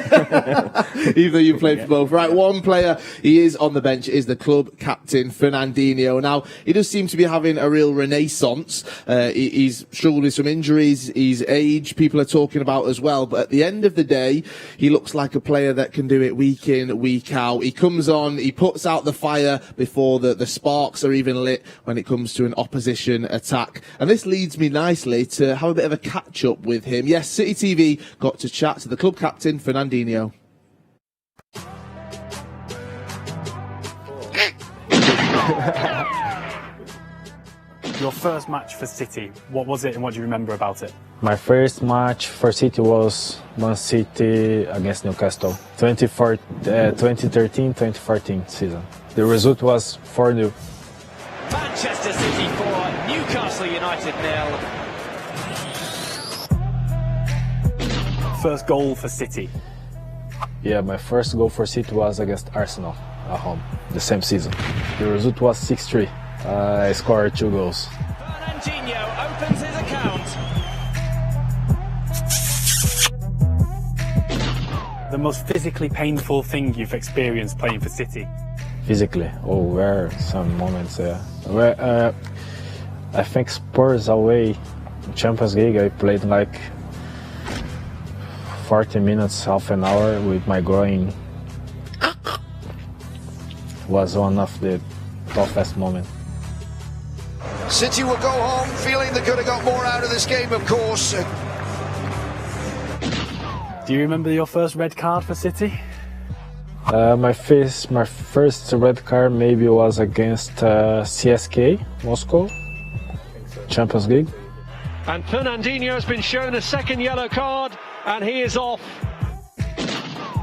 Even though you played for both. Right, one player, he is on the bench, is the club captain, Fernandinho. Now, he does seem to be having a real renaissance. He's struggled with some injuries, his age, people are talking about as well. But at the end of the day, he looks like a player that can do it week in, week out. He comes on, he puts out the fire before the sparks are even lit when it comes to an opposition attack. And this leads me nicely to have a bit of a catch-up with him. Yes, City TV got to chat to the club captain, Fernandinho. Your first match for City, what was it and what do you remember about it? My first match for City was Man City against Newcastle, 2013-2014 season. The result was 4-0. Manchester City 4, Newcastle United 0. First goal for City? Yeah, my first goal for City was against Arsenal at home, the same season. The result was 6-3. I scored 2 goals. Fernandinho opens his account. The most physically painful thing you've experienced playing for City? Physically, where some moments, where I think Spurs away, Champions League, I played like 40 minutes, half an hour with my groin. Was one of the toughest moments. City will go home feeling they could have got more out of this game, of course. Do you remember your first red card for City? My first red card maybe was against CSK Moscow, Champions League. And Fernandinho has been shown a second yellow card, and he is off.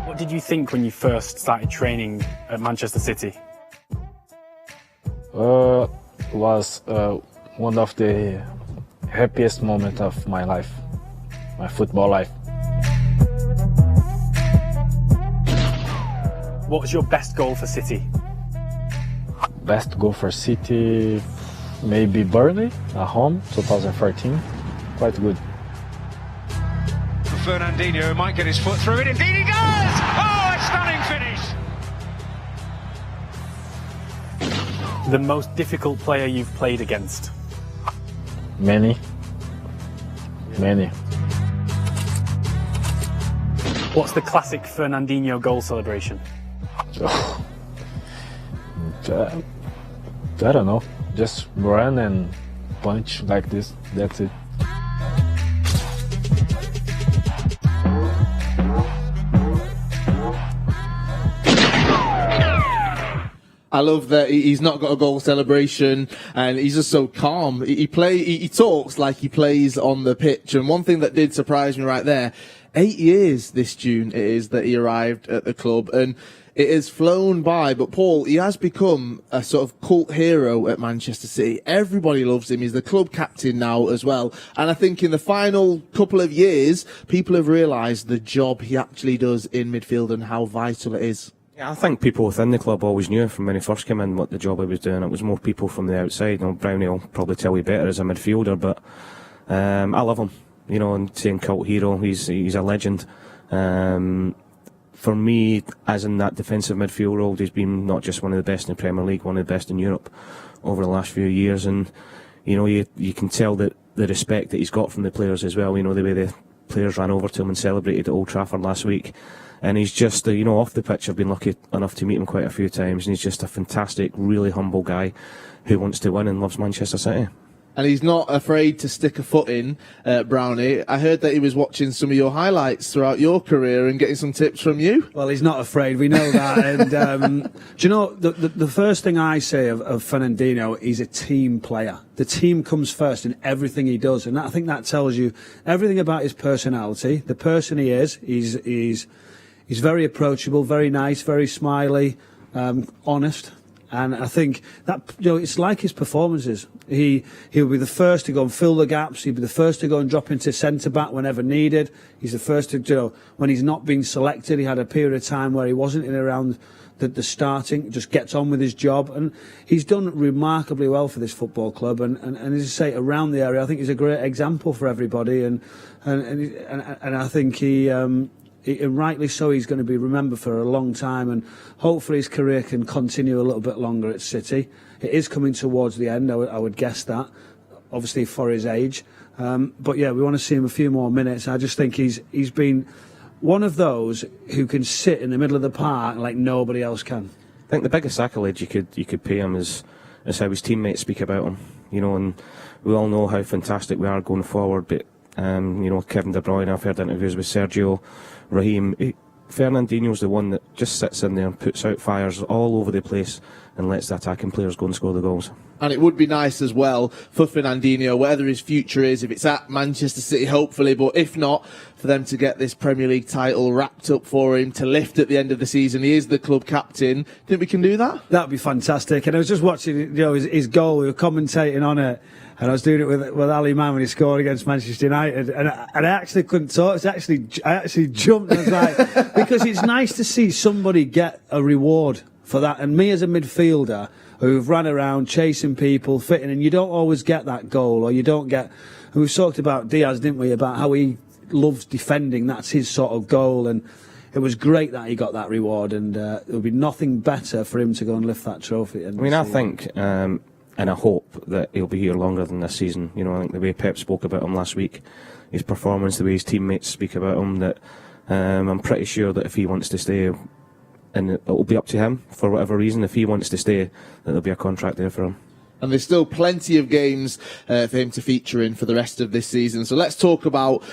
What did you think when you first started training at Manchester City? Was one of the happiest moments of my life, my football life. What was your best goal for City? Best goal for City, maybe Burnley at home, 2014. Quite good. Fernandinho might get his foot through it. Indeed he does! Oh, a stunning finish! The most difficult player you've played against? Many. What's the classic Fernandinho goal celebration? I don't know. Just run and punch like this. That's it. I love that he's not got a goal celebration and he's just so calm. He talks like he plays on the pitch. And one thing that did surprise me right there, 8 years this June it is that he arrived at the club, and it has flown by. But Paul, he has become a sort of cult hero at Manchester City. Everybody loves him. He's the club captain now as well. And I think in the final couple of years, people have realised the job he actually does in midfield and how vital it is. Yeah, I think people within the club always knew from when he first came in what the job he was doing. It was more people from the outside. Brownie will probably tell you better as a midfielder, but I love him. And saying cult hero, he's a legend. For me, as in that defensive midfield role, he's been not just one of the best in the Premier League, one of the best in Europe over the last few years. And you can tell that the respect that he's got from the players as well. The way the players ran over to him and celebrated at Old Trafford last week. And he's just, off the pitch, I've been lucky enough to meet him quite a few times, and he's just a fantastic, really humble guy who wants to win and loves Manchester City. And he's not afraid to stick a foot in, Brownie. I heard that he was watching some of your highlights throughout your career and getting some tips from you. Well, he's not afraid, we know that. And do you know, the first thing I say of Fernandinho, he's a team player. The team comes first in everything he does, and I think that tells you everything about his personality, the person he is. He's very approachable, very nice, very smiley, honest. And I think that, it's like his performances. He'll be the first to go and fill the gaps. He'll be the first to go and drop into centre-back whenever needed. He's the first to, when he's not been selected, he had a period of time where he wasn't in around the starting, just gets on with his job. And he's done remarkably well for this football club. And as I say, around the area, I think he's a great example for everybody. And I think he rightly so, he's going to be remembered for a long time, and hopefully his career can continue a little bit longer at City. It is coming towards the end, I would guess that, obviously for his age. But yeah, we want to see him a few more minutes. I just think he's been one of those who can sit in the middle of the park like nobody else can. I think the biggest accolade you could pay him is how his teammates speak about him. And we all know how fantastic we are going forward, but Kevin De Bruyne, I've heard interviews with Sergio, Raheem. Fernandinho's the one that just sits in there and puts out fires all over the place and lets the attacking players go and score the goals. And it would be nice as well for Fernandinho, whatever his future is, if it's at Manchester City, hopefully, but if not, for them to get this Premier League title wrapped up for him to lift at the end of the season. He is the club captain. Think we can do that? That would be fantastic. And I was just watching, his goal. We were commentating on it. And I was doing it with Ali Man when he scored against Manchester United, and I actually couldn't talk. I actually jumped. And I was like, because it's nice to see somebody get a reward for that. And me as a midfielder, who've ran around chasing people, fitting, and you don't always get that goal, or you don't get. And we've talked about Diaz, didn't we, about how he loves defending. That's his sort of goal, and it was great that he got that reward, and there would be nothing better for him to go and lift that trophy. I mean, I think, and I hope that he'll be here longer than this season. You know, I think the way Pep spoke about him last week, his performance, the way his teammates speak about him, that I'm pretty sure that if he wants to stay, and it'll be up to him for whatever reason, if he wants to stay, that there'll be a contract there for him. And there's still plenty of games for him to feature in for the rest of this season. So let's talk about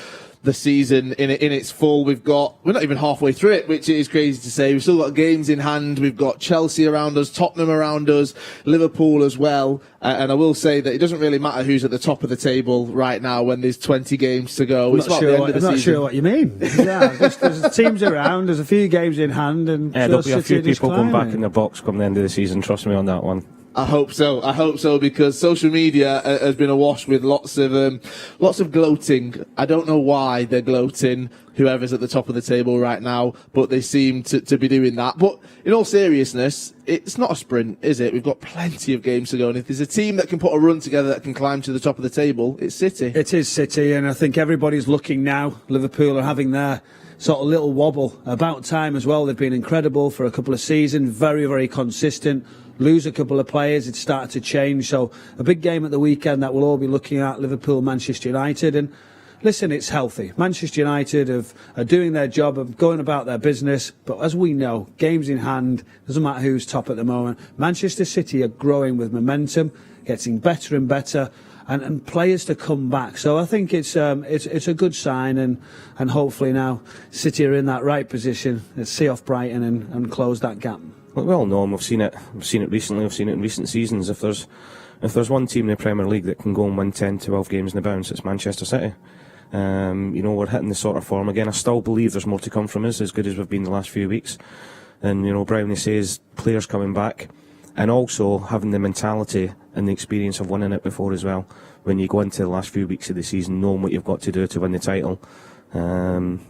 the season in its full. We're not even halfway through it, which is crazy to say. We've still got games in hand. We've got Chelsea around us, Tottenham around us, Liverpool as well. And I will say that it doesn't really matter who's at the top of the table right now when there's 20 games to go. I'm not sure what you mean. Yeah, there's teams around, there's a few games in hand, and there'll be a few people going back in the box come the end of the season, trust me on that one. I hope so, because social media has been awash with lots of gloating. I don't know why they're gloating, whoever's at the top of the table right now, but they seem to be doing that. But in all seriousness, it's not a sprint, is it? We've got plenty of games to go, and if there's a team that can put a run together that can climb to the top of the table, it's City. It is City, and I think everybody's looking now. Liverpool are having their sort of little wobble. About time as well. They've been incredible for a couple of seasons, very, very consistent. Lose a couple of players, it's started to change. So a big game at the weekend that we'll all be looking at, Liverpool, Manchester United. And listen, it's healthy. Manchester United are doing their job, of going about their business. But as we know, games in hand, doesn't matter who's top at the moment. Manchester City are growing with momentum, getting better and better, and players to come back. So I think it's a good sign, and hopefully now City are in that right position to see off Brighton and close that gap. Well, we all know, and we've seen it recently, we've seen it in recent seasons. If there's one team in the Premier League that can go and win 10, 12 games in a bounce, it's Manchester City. We're hitting the sort of form again. I still believe there's more to come from us, as good as we've been the last few weeks. And, Brownie says players coming back, and also having the mentality and the experience of winning it before as well. When you go into the last few weeks of the season, knowing what you've got to do to win the title, I'm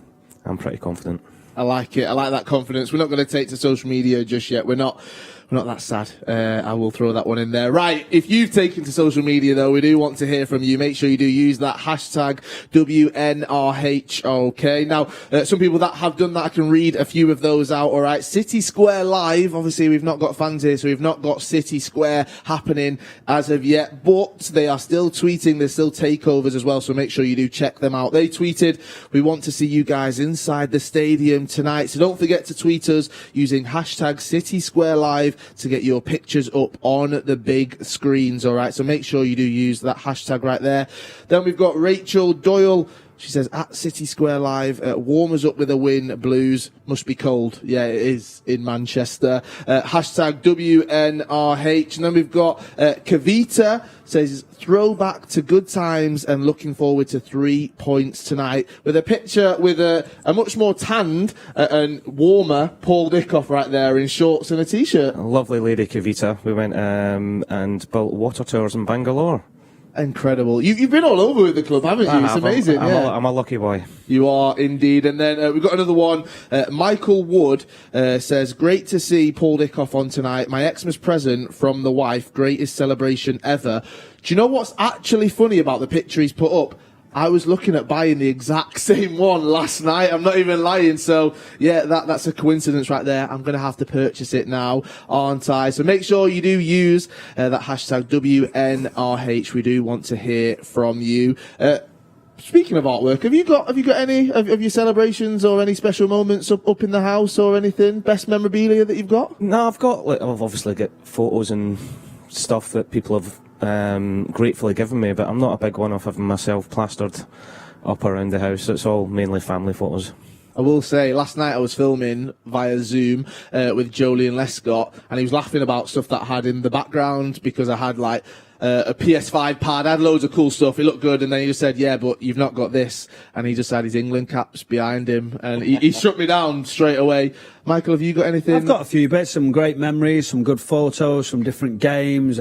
pretty confident. I like it. I like that confidence. We're not going to take to social media just yet. We're not that sad. I will throw that one in there. Right. If you've taken to social media, though, we do want to hear from you. Make sure you do use that hashtag WNRH. Okay. Now, some people that have done that, I can read a few of those out. All right. City Square Live. Obviously, we've not got fans here, so we've not got City Square happening as of yet, but they are still tweeting. There's still takeovers as well, so make sure you do check them out. They tweeted, "We want to see you guys inside the stadium tonight, so don't forget to tweet us using hashtag City Square Live to get your pictures up on the big screens." All right, so make sure you do use that hashtag right there. Then we've got Rachel Doyle. She says, at City Square Live, warm us up with a win, Blues. Must be cold. Yeah, it is in Manchester. Hashtag WNRH. And then we've got Kavita says, throwback to good times and looking forward to 3 points tonight. With a picture with a much more tanned and warmer Paul Dickoff right there in shorts and a T-shirt. A lovely lady, Kavita. We went and built water towers in Bangalore. Incredible. You've been all over with the club, haven't you? It's amazing. I'm a lucky boy. You are indeed. And then we've got another one. Michael Wood says, great to see Paul Dickoff on tonight. My Xmas present from the wife. Greatest celebration ever. Do you know what's actually funny about the picture he's put up? I was looking at buying the exact same one last night. I'm not even lying. So, yeah, that's a coincidence right there. I'm going to have to purchase it now, aren't I? So make sure you do use that hashtag WNRH. We do want to hear from you. Speaking of artwork, have you got any of your celebrations or any special moments up in the house or anything? Best memorabilia that you've got? No, I've obviously got photos and stuff that people have gratefully given me, but I'm not a big one of having myself plastered up around the house. It's all mainly family photos. I will say, last night I was filming via Zoom with Jolie and Lescott, and he was laughing about stuff that I had in the background because I had like a PS5 pad. I had loads of cool stuff. It looked good, and then he just said, yeah, but you've not got this. And he just had his England caps behind him, and he shut me down straight away. Michael, have you got anything? I've got a few bits, some great memories, some good photos from different games,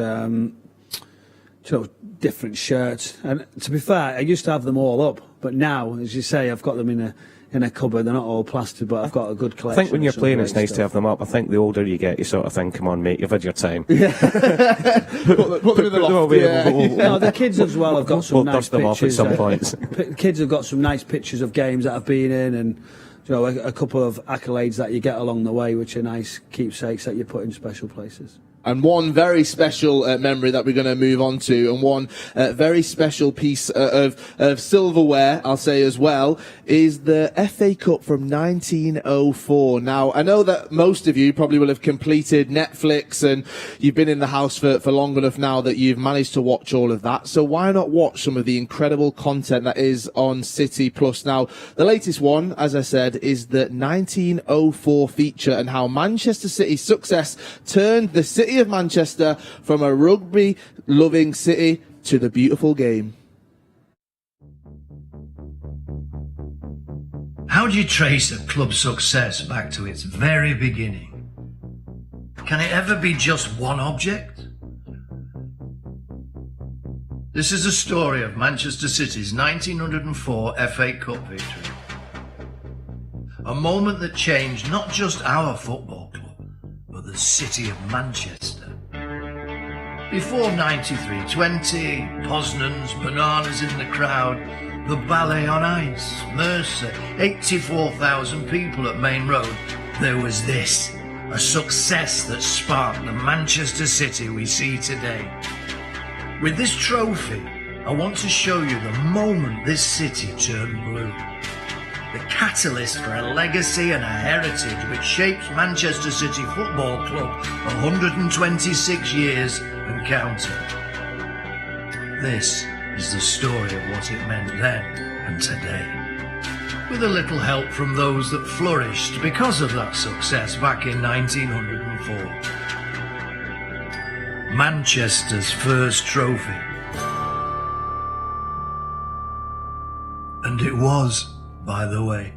different shirts. And to be fair, I used to have them all up, but now, as you say, I've got them in in a cupboard. They're not all plastered, but I've got a good I collection. think when you're of some playing, great it's nice stuff. to have them up. I think the older you get, you sort of think, come on, mate, you've had your time. Put them in the loft. No, the kids as well have got some We'll nice dust them off at pictures. some points. Kids have got some nice pictures of games that I've been in, and a couple of accolades that you get along the way, which are nice keepsakes that you put in special places. And one very special memory that we're going to move on to, and one very special piece of silverware, I'll say as well, is the FA Cup from 1904. Now, I know that most of you probably will have completed Netflix, and you've been in the house for long enough now that you've managed to watch all of that. So why not watch some of the incredible content that is on City Plus? Now, the latest one, as I said, is the 1904 feature, and how Manchester City's success turned the city of Manchester from a rugby-loving city to the beautiful game. How do you trace a club's success back to its very beginning? Can it ever be just one object? This is a story of Manchester City's 1904 FA Cup victory. A moment that changed not just our football club, but the city of Manchester. Before 93-20, Poznan's, bananas in the crowd, the ballet on ice, Mercer, 84,000 people at Main Road, there was this, a success that sparked the Manchester City we see today. With this trophy, I want to show you the moment this city turned blue. The catalyst for a legacy and a heritage which shapes Manchester City Football Club 126 years and counting. This is the story of what it meant then and today, with a little help from those that flourished because of that success back in 1904. Manchester's first trophy. And it was, by the way.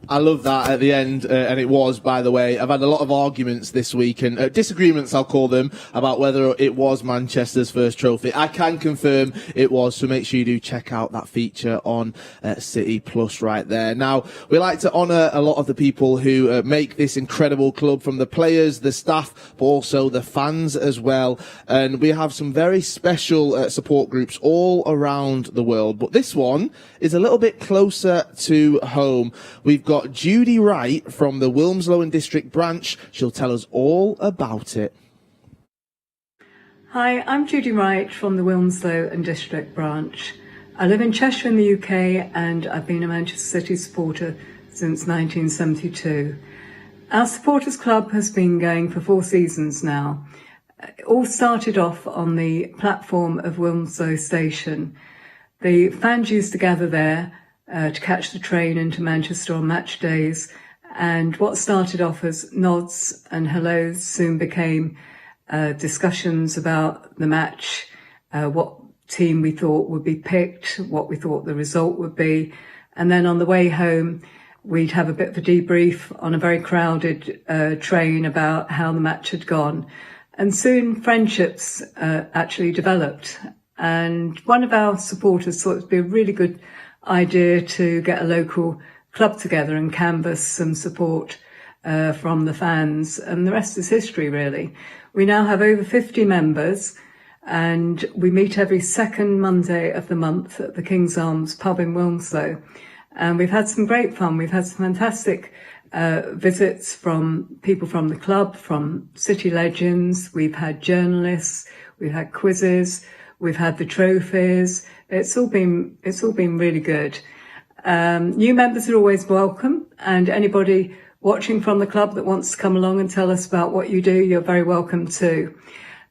I love that at the end, and it was, by the way. I've had a lot of arguments this week, and disagreements, I'll call them, about whether it was Manchester's first trophy. I can confirm it was, so make sure you do check out that feature on City Plus right there. Now, we like to honour a lot of the people who make this incredible club, from the players, the staff, but also the fans as well. And we have some very special support groups all around the world, but this one is a little bit closer to home. We've got Judy Wright from the Wilmslow and District branch. She'll tell us all about it. Hi, I'm Judy Wright from the Wilmslow and District branch. I live in Cheshire in the UK, and I've been a Manchester City supporter since 1972. Our supporters club has been going for 4 seasons now. It all started off on the platform of Wilmslow Station. The fans used to gather there to catch the train into Manchester on match days, and what started off as nods and hellos soon became discussions about the match, what team we thought would be picked, what we thought the result would be, and then on the way home we'd have a bit of a debrief on a very crowded train about how the match had gone. And soon friendships actually developed, and one of our supporters thought it would be a really good idea to get a local club together and canvass some support from the fans, and the rest is history, really. We now have over 50 members, and we meet every second Monday of the month at the King's Arms pub in Wilmslow, and we've had some great fun. We've had some fantastic visits from people from the club, from city legends. We've had journalists, we've had quizzes, we've had the trophies. It's all been really good. New members are always welcome, and anybody watching from the club that wants to come along and tell us about what you do, you're very welcome too.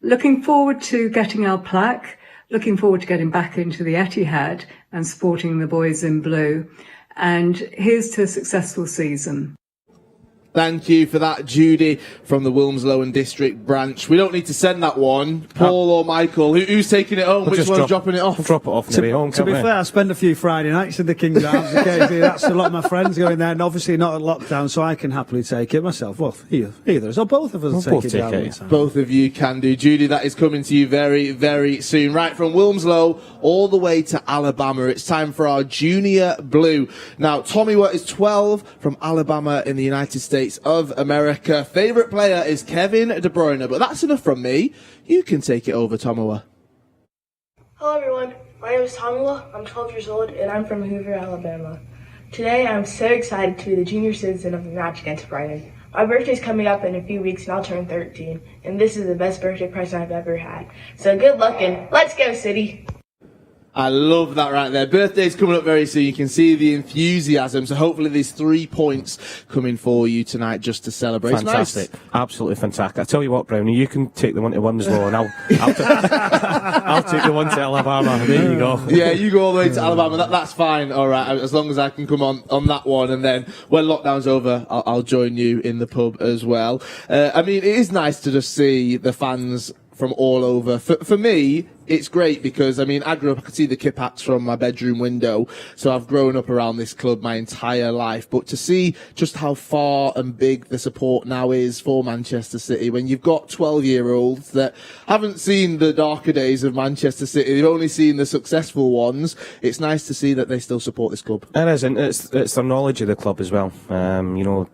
Looking forward to getting our plaque, looking forward to getting back into the Etihad and supporting the boys in blue. And here's to a successful season. Thank you for that, Judy, from the Wilmslow and District branch. We don't need to send that one. Paul or Michael, who's taking it home? Which one's dropping it off? We'll drop it off on the way home, To be fair, I spend a few Friday nights in the King's Arms occasionally. That's a lot of my friends going there, and obviously not at lockdown, so I can happily take it myself. Well, either us or both of us will take it. Both of you can do. Judy, that is coming to you very, very soon. Right, from Wilmslow all the way to Alabama, it's time for our Junior Blue. Now, Tomiwa is 12 from Alabama in the United States of America. Favourite player is Kevin De Bruyne, but that's enough from me. You can take it over, Tomiwa. Hello everyone, my name is Tomiwa, I'm 12 years old, and I'm from Hoover, Alabama. Today I'm so excited to be the junior citizen of the match against Brighton. My birthday's coming up in a few weeks and I'll turn 13, and this is the best birthday present I've ever had. So good luck and let's go, City! I love that right there. Birthday's coming up very soon. You can see the enthusiasm. So hopefully there's 3 points coming for you tonight just to celebrate. Fantastic. Nice. Absolutely fantastic. I tell you what, Brownie, you can take the one to Winslow and I'll take the one to Alabama. There you go. Yeah, you go all the way to Alabama. That's fine. All right. As long as I can come on that one. And then when lockdown's over, I'll join you in the pub as well. I mean, it is nice to just see the fans from all over. For me, it's great because, I mean, I grew up, I could see the Kipaks from my bedroom window, so I've grown up around this club my entire life. But to see just how far and big the support now is for Manchester City, when you've got 12-year-olds that haven't seen the darker days of Manchester City, they've only seen the successful ones, it's nice to see that they still support this club. It is, and it's their knowledge of the club as well. You know,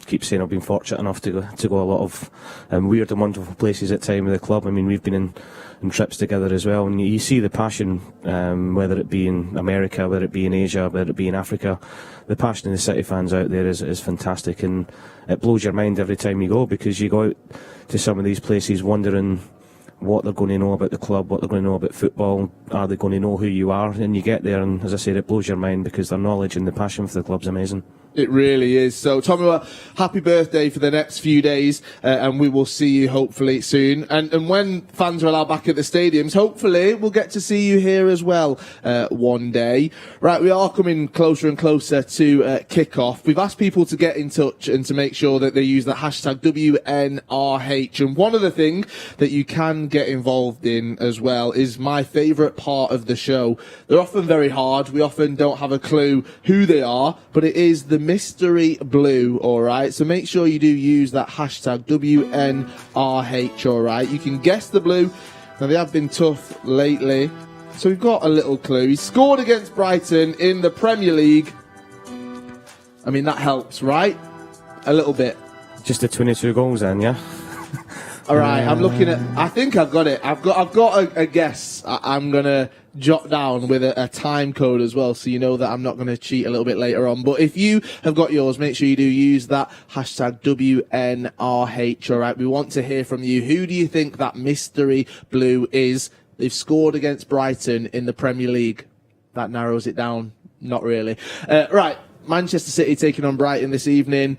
keep saying I've been fortunate enough to go a lot of weird and wonderful places at time with the club. I mean, we've been in trips together as well, and you see the passion, whether it be in America, whether it be in Asia, whether it be in Africa. The passion of the City fans out there is fantastic, and it blows your mind every time you go, because you go out to some of these places wondering what they're going to know about the club, what they're going to know about football, are they going to know who you are, and you get there and, as I said, it blows your mind because their knowledge and the passion for the club's amazing. It really is. So, Tomiwa, happy birthday for the next few days, and we will see you hopefully soon. And when fans are allowed back at the stadiums, hopefully we'll get to see you here as well one day. Right, we are coming closer and closer to kick-off. We've asked people to get in touch and to make sure that they use the hashtag WNRH. And one of the things that you can get involved in as well is my favourite part of the show. They're often very hard. We often don't have a clue who they are, but it is the mystery blue, alright? So make sure you do use that hashtag WNRH, alright? You can guess the blue. Now, they have been tough lately, so we've got a little clue. He scored against Brighton in the Premier League. I mean, that helps, right? A little bit. Just the 22 goals then, yeah? Alright, I'm looking at... I think I've got it. I've got a guess. I'm going to jot down with a time code as well, so you know that I'm not going to cheat a little bit later on. But if you have got yours, make sure you do use that hashtag WNRH, alright? We want to hear from you. Who do you think that mystery blue is? They've scored against Brighton in the Premier League. That narrows it down. Not really. Right, Manchester City taking on Brighton this evening.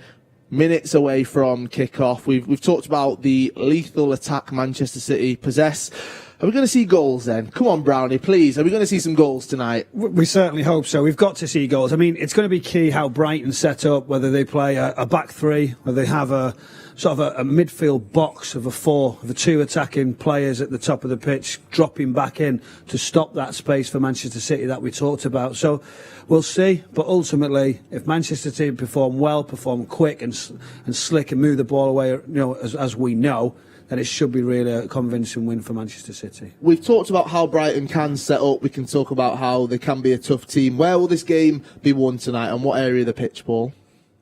Minutes away from kick-off. We've talked about the lethal attack Manchester City possess. Are we going to see goals then? Come on, Brownie, please. Are we going to see some goals tonight? We certainly hope so. We've got to see goals. I mean, it's going to be key how Brighton set up, whether they play a back three, whether they have a sort of a midfield box of the 2 attacking players at the top of the pitch, dropping back in to stop that space for Manchester City that we talked about. So we'll see. But ultimately, if Manchester City perform well, perform quick and slick and move the ball away, you know, as we know, then it should be really a convincing win for Manchester City. We've talked about how Brighton can set up. We can talk about how they can be a tough team. Where will this game be won tonight, and what area of the pitch, Paul?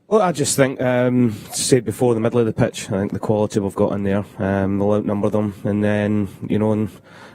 Well, I just think, say before, the middle of the pitch. I think the quality we've got in there, they'll outnumber them. And then, you know, and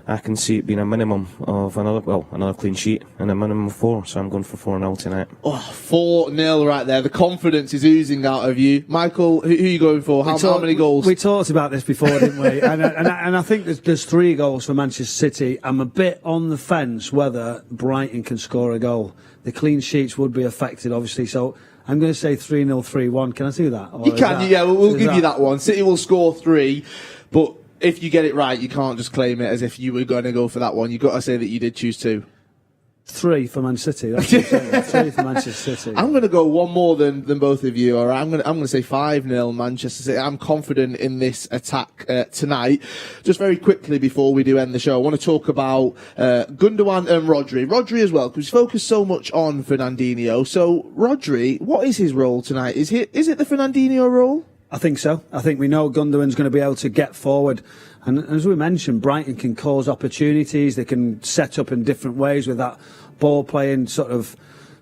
I can see it being a minimum of another clean sheet and a minimum of 4. So I'm going for 4-0 tonight. Oh, 4-0 right there. The confidence is oozing out of you. Michael, who are you going for? How many goals? We talked about this before, didn't we? and I think there's 3 goals for Manchester City. I'm a bit on the fence whether Brighton can score a goal. The clean sheets would be affected, obviously. So I'm going to say 3-0, 3-1. Can I do that? You can, yeah. We'll give you that one. City will score 3, but if you get it right, you can't just claim it as if you were going to go for that one. You've got to say that you did choose 2. 3 for Man City. That's what I'm saying. 3 for Manchester City. I'm going to go one more than both of you. All right, I'm going to say 5-0 Manchester City. I'm confident in this attack tonight. Just very quickly before we do end the show, I want to talk about Gundogan and Rodri. Rodri as well, because we focus so much on Fernandinho. So Rodri, what is his role tonight? Is it the Fernandinho role? I think so. I think we know Gundogan's going to be able to get forward. And as we mentioned, Brighton can cause opportunities. They can set up in different ways with that ball playing sort of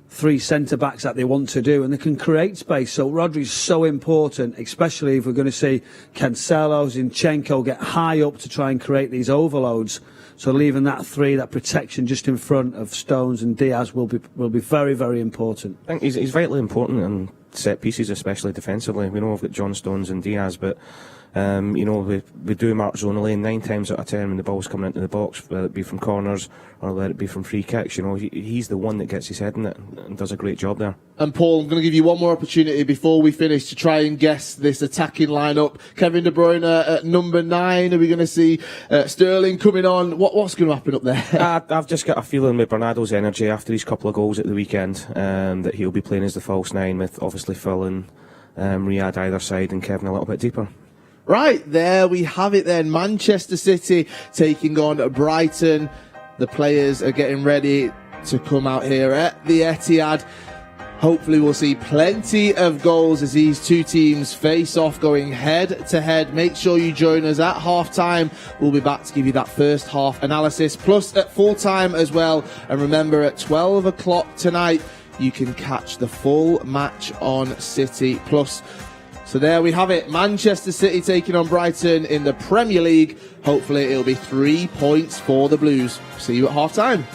3 centre-backs that they want to do. And they can create space. So Rodri's so important, especially if we're going to see Cancelo, Zinchenko get high up to try and create these overloads. So leaving that 3, that protection just in front of Stones and Diaz will be very, very important. I think he's vitally important in set pieces, especially defensively. We know we've got John Stones and Diaz, but we do mark zonally, and 9 times out of 10 when the ball's coming into the box, whether it be from corners or whether it be from free kicks, he's the one that gets his head in it and does a great job there. And Paul, I'm going to give you one more opportunity before we finish to try and guess this attacking lineup. Kevin De Bruyne at number 9. Are we going to see Sterling coming on? What's going to happen up there? I've just got a feeling with Bernardo's energy after these couple of goals at the weekend that he'll be playing as the false 9 with obviously Phil and Riyad either side and Kevin a little bit deeper. Right, there we have it then. Manchester City taking on Brighton. The players are getting ready to come out here at the Etihad. Hopefully we'll see plenty of goals as these two teams face off, going head to head. Make sure you join us at half time. We'll be back to give you that first half analysis, plus at full time as well. And remember, at 12 o'clock tonight, you can catch the full match on City Plus. So there we have it. Manchester City taking on Brighton in the Premier League. Hopefully it'll be 3 points for the Blues. See you at half time.